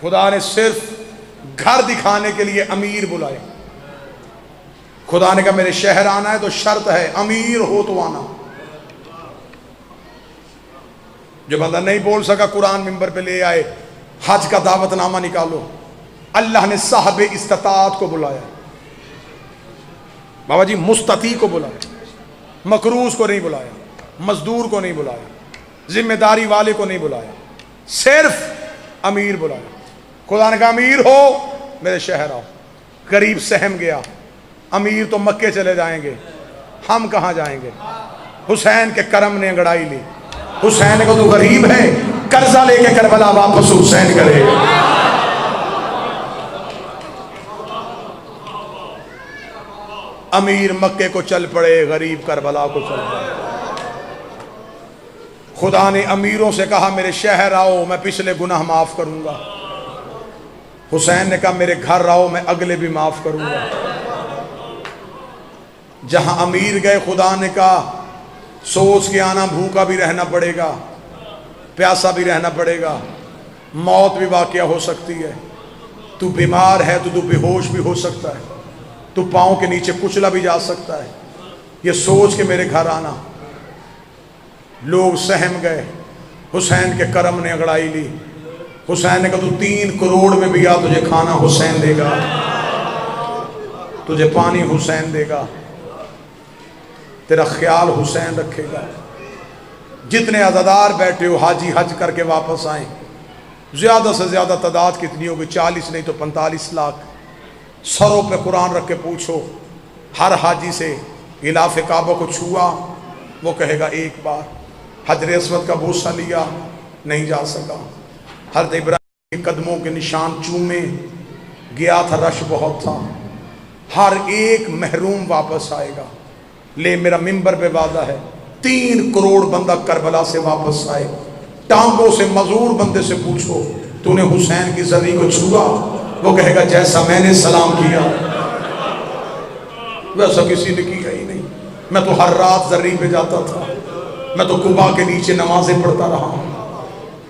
خدا نے صرف گھر دکھانے کے لیے امیر بلایا. خدا نے کہا میرے شہر آنا ہے تو شرط ہے امیر ہو تو آنا. جو بندہ نہیں بول سکا قرآن ممبر پہ لے آئے, حج کا دعوت نامہ نکالو. اللہ نے صاحب استطاعت کو بلایا, بابا جی مستطیع کو بلایا, مقروض کو نہیں بلایا, مزدور کو نہیں بلایا, ذمہ داری والے کو نہیں بلایا, صرف امیر بلایا. خدا نے کہا امیر ہو میرے شہر آؤ. غریب سہم گیا, امیر تو مکے چلے جائیں گے, ہم کہاں جائیں گے. حسین کے کرم نے انگڑائی لی. حسین کو تو غریب ہے, قرضہ لے کے کربلا واپس حسین کرے. امیر مکے کو چل پڑے, غریب کربلا کو چل پڑے. خدا نے امیروں سے کہا میرے شہر آؤ میں پچھلے گناہ معاف کروں گا. حسین نے کہا میرے گھر آؤ میں اگلے بھی معاف کروں گا. جہاں امیر گئے خدا نے کہا سوچ کے آنا, بھوکا بھی رہنا پڑے گا, پیاسا بھی رہنا پڑے گا, موت بھی واقعہ ہو سکتی ہے, تو بیمار ہے تو بے ہوش بھی ہو سکتا ہے, تو پاؤں کے نیچے کچلا بھی جا سکتا ہے, یہ سوچ کے میرے گھر آنا. لوگ سہم گئے, حسین کے کرم نے انگڑائی لی. حسین نے کہا تو 3 کروڑ میں بھی آ, تجھے کھانا حسین دے گا, تجھے پانی حسین دے گا, تیرا خیال حسین رکھے گا. جتنے عزادار بیٹھے ہو حاجی حج کر کے واپس آئیں, زیادہ سے زیادہ تعداد کتنی ہوگی, 40 نہیں تو 45 لاکھ. سروں پہ قرآن رکھ کے پوچھو ہر حاجی سے غلاف کعبہ کو چھوا, وہ کہے گا ایک بار. حجر اسود کا بوسہ لیا, نہیں جا سکا. حضرت ابراہیم کے قدموں کے نشان چومے, گیا تھا, رش بہت تھا. ہر ایک محروم واپس آئے گا. لے میرا ممبر پہ وعدہ ہے, 3 کروڑ بندہ کربلا سے واپس آئے. ٹانگوں سے مزور بندے سے پوچھو تو نے حسین کی زری کو چھوا, وہ کہے گا جیسا میں نے سلام کیا ویسا کسی نے کیا ہی نہیں. میں تو ہر رات زری پہ جاتا تھا, میں تو قبا کے نیچے نمازیں پڑھتا رہا ہوں,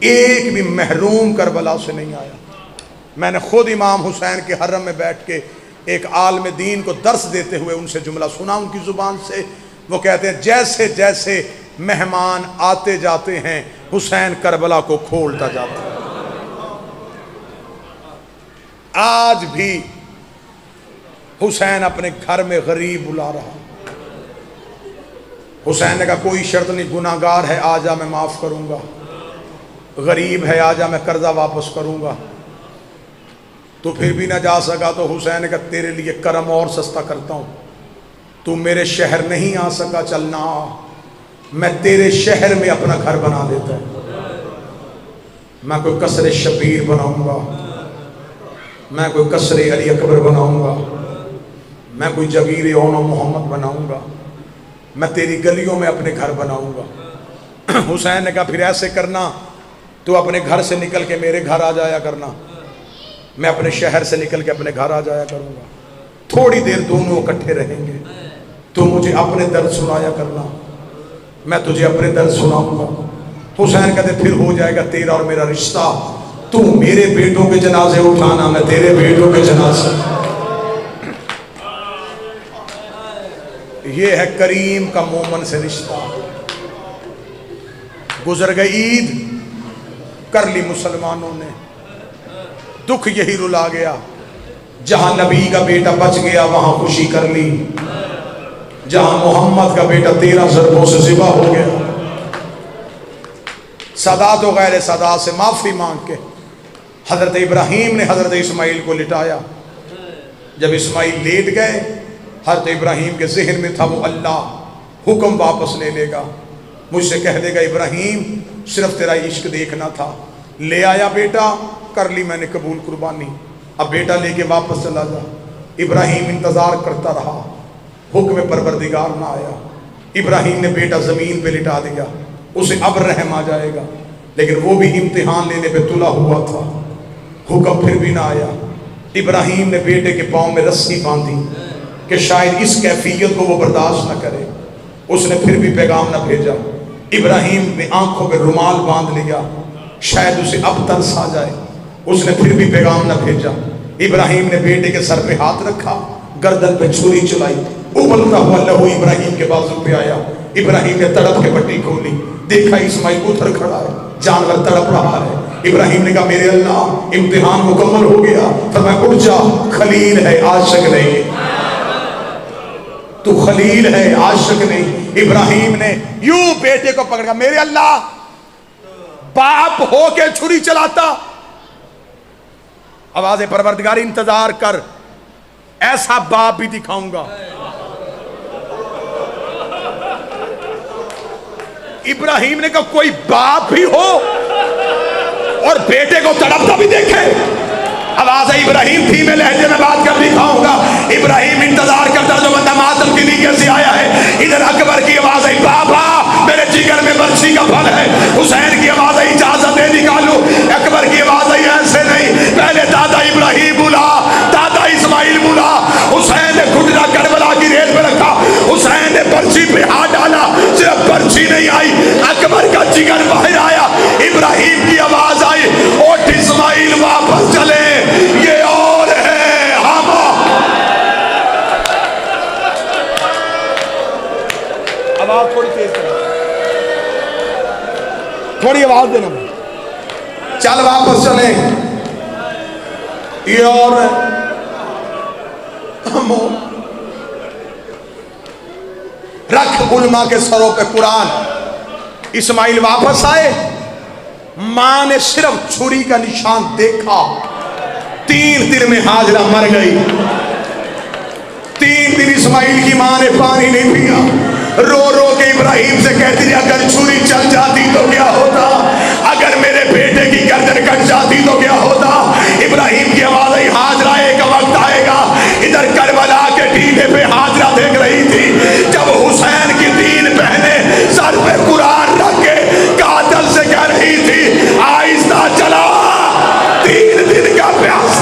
ایک بھی محروم کربلا سے نہیں آیا. میں نے خود امام حسین کے حرم میں بیٹھ کے ایک عالم دین کو درس دیتے ہوئے ان سے جملہ سنا ان کی زبان سے. وہ کہتے ہیں جیسے جیسے مہمان آتے جاتے ہیں حسین کربلا کو کھولتا جاتا ہے. آج بھی حسین اپنے گھر میں غریب بلا رہا. حسین نے کہا کوئی شرط نہیں, گناہگار ہے آجا میں معاف کروں گا, غریب ہے آجا میں قرضہ واپس کروں گا. تو پھر بھی نہ جا سکا تو حسین نے کہا تیرے لیے کرم اور سستا کرتا ہوں, تو میرے شہر نہیں آ سکا, چلنا میں تیرے شہر میں اپنا گھر بنا دیتا ہوں. میں کوئی قصر شبیر بناؤں گا, میں کوئی قصر علی اکبر بناؤں گا, میں کوئی جگیر اون و محمد بناؤں گا, میں تیری گلیوں میں اپنے گھر بناؤں گا. حسین نے کہا پھر ایسے کرنا, تو اپنے گھر سے نکل کے میرے گھر آ جایا کرنا, میں اپنے شہر سے نکل کے اپنے گھر آ جایا کروں گا. تھوڑی دیر دونوں اکٹھے رہیں گے, تو مجھے اپنے درد سنایا کرنا, میں تجھے اپنے درد سناؤں گا. حسین کہتے پھر ہو جائے گا تیرا اور میرا رشتہ, تو میرے بیٹوں کے جنازے اٹھانا, میں تیرے بیٹوں کے جنازے. یہ ہے کریم کا مومن سے رشتہ. گزر گئی عید, کر لی مسلمانوں نے, دکھ یہی رلا گیا. جہاں نبی کا بیٹا بچ گیا وہاں خوشی کر لی, جہاں محمد کا بیٹا 13 ضربوں سے ذبح ہو گیا. سادات و غیر سادات سے معافی مانگ کے حضرت ابراہیم نے حضرت اسماعیل کو لٹایا. جب اسماعیل لیٹ گئے, حضرت ابراہیم کے ذہن میں تھا وہ اللہ حکم واپس لے لے گا, مجھ سے کہہ دے گا ابراہیم صرف تیرا عشق دیکھنا تھا. لے آیا بیٹا, کر لی میں نے قبول قربانی, اب بیٹا لے کے واپس چلا جا. ابراہیم انتظار کرتا رہا, حکم پروردگار نہ آیا. ابراہیم نے بیٹا زمین پہ لٹا دیا, اسے اب رحم آ جائے گا, لیکن وہ بھی امتحان لینے پہ تلا ہوا تھا. حکم پھر بھی نہ آیا. ابراہیم نے بیٹے کے پاؤں میں رسی باندھی کہ شاید اس کیفیت کو وہ برداشت نہ کرے. اس نے پھر بھی پیغام نہ بھیجا. ابراہیم نے آنکھوں پہ رومال باندھ لیا, شاید اسے اب ترس آ جائے. اس نے پھر بھی پیغام نہ بھیجا۔ ابراہیم نے بیٹے کے سر پہ ہاتھ رکھا، گردن پہ چھری چلائی، ابلتا ہوا لہو ابراہیم کے بازو پہ آیا۔ ابراہیم نے تڑپ کے پٹی کھولی، دیکھا اسماعیل ادھر کھڑا ہے، جانور تڑپ رہا ہے۔ ابراہیم نے کہا میرے اللہ امتحان مکمل ہو گیا۔ فرمایا اٹھ جا، خلیل ہے عاشق نہیں، تو خلیل ہے عاشق نہیں۔ ابراہیم نے یوں بیٹے کو پکڑا، میرے اللہ باپ ہو کے چھری چلاتا؟ آواز پروردگار انتظار کر، ایسا باپ بھی دکھاؤں گا۔ ابراہیم نے کہا کوئی باپ بھی ہو اور بیٹے کو تڑپتا بھی دیکھے؟ آواز ہے ابراہیم دھیمے لہجے میں بات کر دکھاؤں گا۔ ابراہیم انتظار کرتا جو بندہ ماتم کی نیت سے آیا ہے۔ ادھر اکبر کی آواز ہے بابا میرے جگر میں برچھی کا پھل ہے۔ حسین کی آواز ہے اجازت دے نکالو۔ اکبر کی آواز ہے ایسے نہیں، پہلے دادا ابراہیم بولا، دادا اسماعیل بولا۔ حسین نے گھٹنا کربلا کی ریت پہ رکھا، حسین نے برچھی پہ ہاتھ ڈالا، صرف برچھی نہیں آئی، اکبر کا جگر باہر آیا۔ ابراہیم کی آواز آئی اٹھ اسماعیل واپس چلے، یہ اور ہے ہم۔ آواز تھوڑی تیز کرو، تھوڑی آواز دینا، چل واپس چلے، یہ اور ہم۔ رکھ علماء کے سروں پہ قرآن۔ اسماعیل واپس آئے، ماں نے صرف چھری کا نشان دیکھا، 3 دن میں ہاجرہ مر گئی۔ 3 دن اسماعیل کی ماں نے پانی نہیں پیا، رو رو کے ابراہیم سے کہتی تھی اگر چھری چل جاتی تو کیا ہوتا، اگر میرے بیٹے کی گردن کٹ جاتی تو کیا ہوتا۔ ابراہیم کی آواز آئی ہاجرہ ایک وقت آئے گا۔ ادھر کربلا کے ٹیلے پہ ہاجرہ دیکھ رہی تھی، جب حسین کی 3 بہنیں سر پہ قرآن رکھ کے قاتل سے کہہ رہی تھی آہستہ چلا، 3 دن کا پیاس۔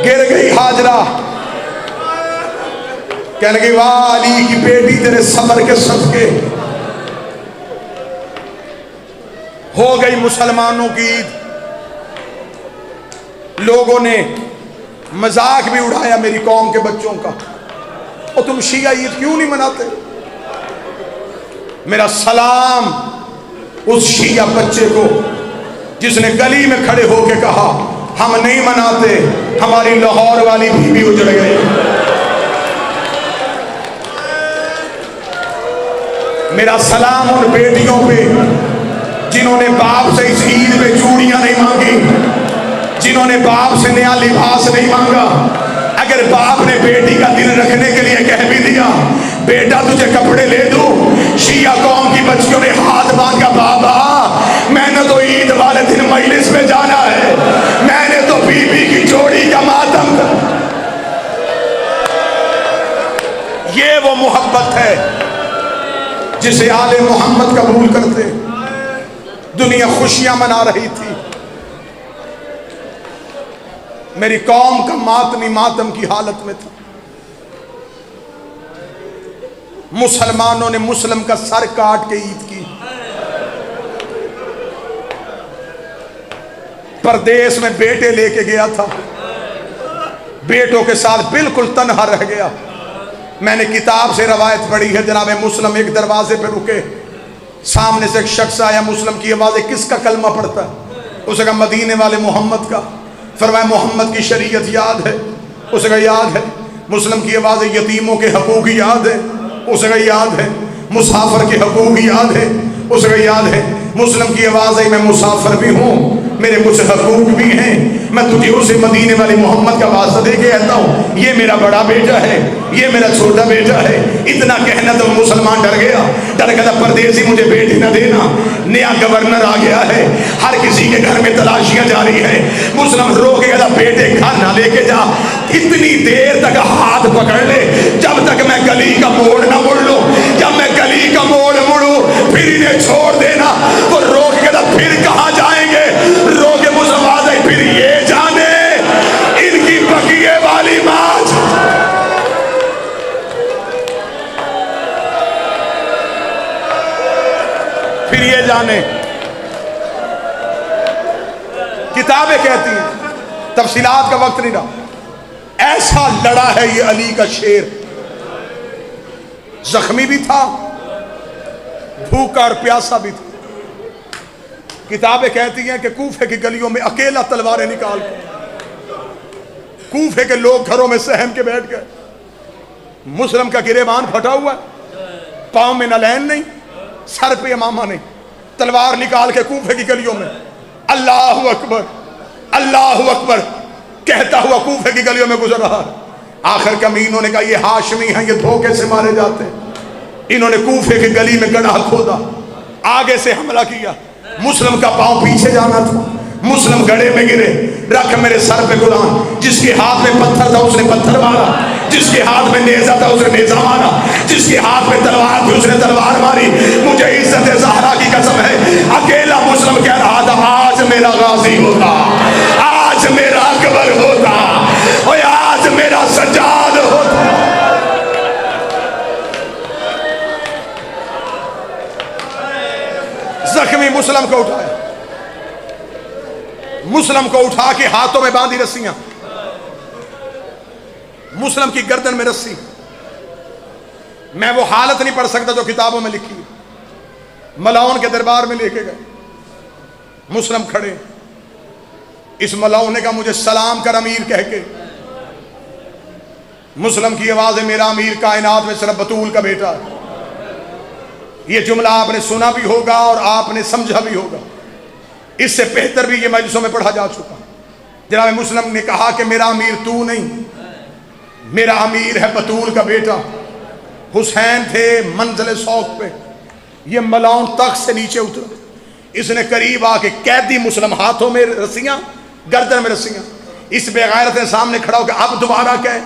گر گئی ہاجرہ، کہنے لگی واہ علی کی بیٹی تیرے صبر کے صدقے۔ ہو گئی مسلمانوں کی عید، لوگوں نے مذاق بھی اڑایا میری قوم کے بچوں کا، اور تم شیعہ عید کیوں نہیں مناتے؟ میرا سلام اس شیعہ بچے کو جس نے گلی میں کھڑے ہو کے کہا ہم نہیں مناتے، ہماری لاہور والی بیوی اجڑ گئی۔ میرا سلام ان بیٹیوں پہ جنہوں نے باپ سے اس عید میں چوڑیاں نہیں مانگی، جنہوں نے باپ سے نیا لباس نہیں مانگا۔ اگر باپ نے بیٹی کا دل رکھنے کے لیے کہہ بھی دیا بیٹا تجھے کپڑے لے دوں، شیعہ قوم کی بچیوں نے ہاتھ باندھا بابا میں نے تو عید والے دن مجلس میں جانا ہے، میں نے تو بی بی کی جوڑی کا ماتم۔ یہ وہ محبت ہے جسے آل محمد قبول کرتے۔ دنیا خوشیاں منا رہی تھی، میری قوم کا ماتمی ماتم کی حالت میں تھا۔ مسلمانوں نے مسلم کا سر کاٹ کے عید کی، پردیس میں بیٹے لے کے گیا تھا، بیٹوں کے ساتھ بالکل تنہا رہ گیا۔ میں نے کتاب سے روایت پڑھی ہے، جناب مسلم ایک دروازے پہ رکے، سامنے سے ایک شخص آیا، مسلم کی آواز ہے کس کا کلمہ پڑھتا ہے؟ اسے کہا مدینے والے محمد کا۔ فرمایا محمد کی شریعت یاد ہے؟ اسے کہا یاد ہے۔ مسلم کی آواز ہے یتیموں کے حقوق یاد ہے؟ اسے کہا یاد ہے۔ مسافر کے حقوق یاد ہے؟ اسے کہا یاد ہے۔ مسلم کی آواز ہے میں مسافر بھی ہوں، میرے کچھ حقوق بھی ہیں، میں تجھے اسے مدینے والے محمد کا واسطہ دے کے کہتا ہوں یہ میرا بڑا بیٹا ہے، یہ میرا چھوٹا بیٹا ہے۔ اتنا کہنا تو مسلمان ڈر گیا، ڈر گیا پردیسی مجھے بیٹی نہ دینا، نیا گورنر آ گیا ہے، ہر کسی کے گھر میں تلاشیاں جاری ہیں۔ مسلم رو کے کہتا بیٹے گھر نہ لے کے جا، اتنی دیر تک ہاتھ پکڑ لے جب تک میں گلی کا موڑ نہ مڑ لوں، جب میں گلی کا موڑ مڑوں پھر انہیں چھوڑ دینا۔ وہ رو کے کہتا پھر کہاں جائیں گے؟ رو کے مسلم آ جائے پھر یہ جانے ان کی بقیے والی ماں۔ پھر یہ جانے کتابیں کہتی ہیں، تفصیلات کا وقت نہیں رہا، ایسا لڑا ہے یہ علی کا شیر، زخمی بھی تھا، بھوکا اور پیاسا بھی تھا۔ کتابیں کہتی ہیں کہ کوفے کی گلیوں میں اکیلا تلواریں نکال کر، کوفے کے لوگ گھروں میں سہم کے بیٹھ گئے، مسلم کا گریبان پھٹا ہوا ہے، پاؤں میں نلین نہیں، سر پہ امامہ نہیں، تلوار نکال کے کوفے کی گلیوں میں اللہ اکبر اللہ اکبر کہتا ہوا کوفے کی گلیوں میں گزر رہا ہے۔ آخر کمینوں نے کہا یہ ہاشمی ہیں، یہ دھوکے سے مارے جاتے ہیں۔ انہوں نے کوفے کی گلی میں گڑھا کھودا، آگے سے حملہ کیا، مسلم کا پاؤں پیچھے جانا تھا، مسلم گڑھے میں گرے، رکھ میرے سر پہ قرآن، جس کے ہاتھ میں پتھر تھا اس نے پتھر مارا، جس کے ہاتھ میں نیزہ تھا اس نے نیزہ مارا، جس کے ہاتھ میں تلوار تھی اس نے تلوار ماری۔ مجھے عزت زہرا کی قسم ہے، اکیلا مسلم کہہ رہا تھا آج میرا غازی ہوتا، آج میرا اکبر ہوتا، اور آج میرا سجاد ہوتا۔ زخمی مسلم کو اٹھایا، مسلم کو اٹھا کے ہاتھوں میں باندھی رسیاں، مسلم کی گردن میں رسی۔ میں وہ حالت نہیں پڑھ سکتا جو کتابوں میں لکھی ہے۔ ملاؤن کے دربار میں لے کے گئے، مسلم کھڑے، اس ملاؤن نے کہا مجھے سلام کر امیر کہہ کے۔ مسلم کی آواز ہے میرا امیر کائنات میں صرف بطول کا بیٹا ہے۔ یہ جملہ آپ نے سنا بھی ہوگا اور آپ نے سمجھا بھی ہوگا، اس سے بہتر بھی یہ مجلسوں میں پڑھا جا چکا۔ جناب مسلم نے کہا کہ میرا امیر تو نہیں، میرا امیر ہے بطول کا بیٹا۔ حسین تھے منزل سوق پہ، یہ ملاؤن تخت سے نیچے اترا، اس نے قریب آ کے قیدی مسلم، ہاتھوں میں رسیاں، گردن میں رسیاں، اس بے غیرت نے سامنے کھڑا ہو کہ اب دوبارہ کہ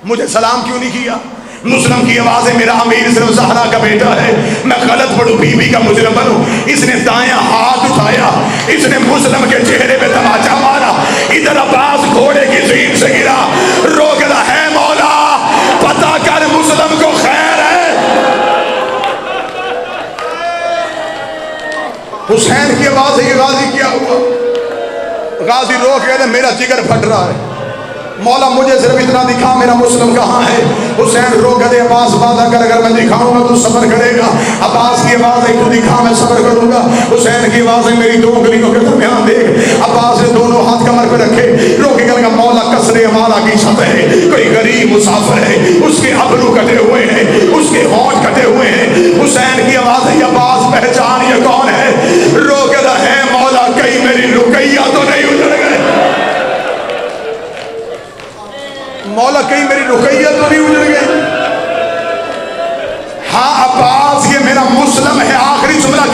مجھے سلام کیوں نہیں کیا؟ مسلم کی آواز ہے میرا امیر صرف زہرا کا بیٹا ہے، میں غلط پڑھوں بی بی کا مجرم بنوں۔ اس نے دایاں ہاتھ اٹھایا، اس نے مسلم کے چہرے پہ تماچا مارا، ادھر عباس گھوڑے کی زین سے گرا، رو گیا ہے مولا پتہ کر مسلم کو خیر ہے۔ حسین کی آواز ہے یہ غازی کیا ہوا؟ غازی رو کے کہتے میرا جگر پھٹ رہا ہے، مولا مجھے صرف اتنا دکھا میرا مسلم کہاں ہے۔ حسین رو گئے عباس وعدہ کر اگر میں دکھاؤں گا تو صبر کرے گا۔ عباس کی آواز ہے تو دکھا میں صبر کروں گا۔ حسین کی آواز ہے میری دو انگلیوں کے درمیان دیکھ۔ عباس نے دونوں ہاتھ کمر پہ رکھے، رو کے کہا مولا کسرے ہمارا کی چھت ہے، کوئی غریب مسافر ہے، اس کے ابرو کٹے ہوئے ہیں، اس کے ہونٹ کٹے ہوئے ہیں۔ حسین کی آواز ہے عباس پہچان یہ کون ہے؟ رو کے ہے مولا کئی میری رقیہ تو نہیں اجڑ گئے، مولا کہیں میری رقیہ تو نہیں اجڑ گئی؟ ہاں عباس یہ میرا مسلم ہے، آخری جملہ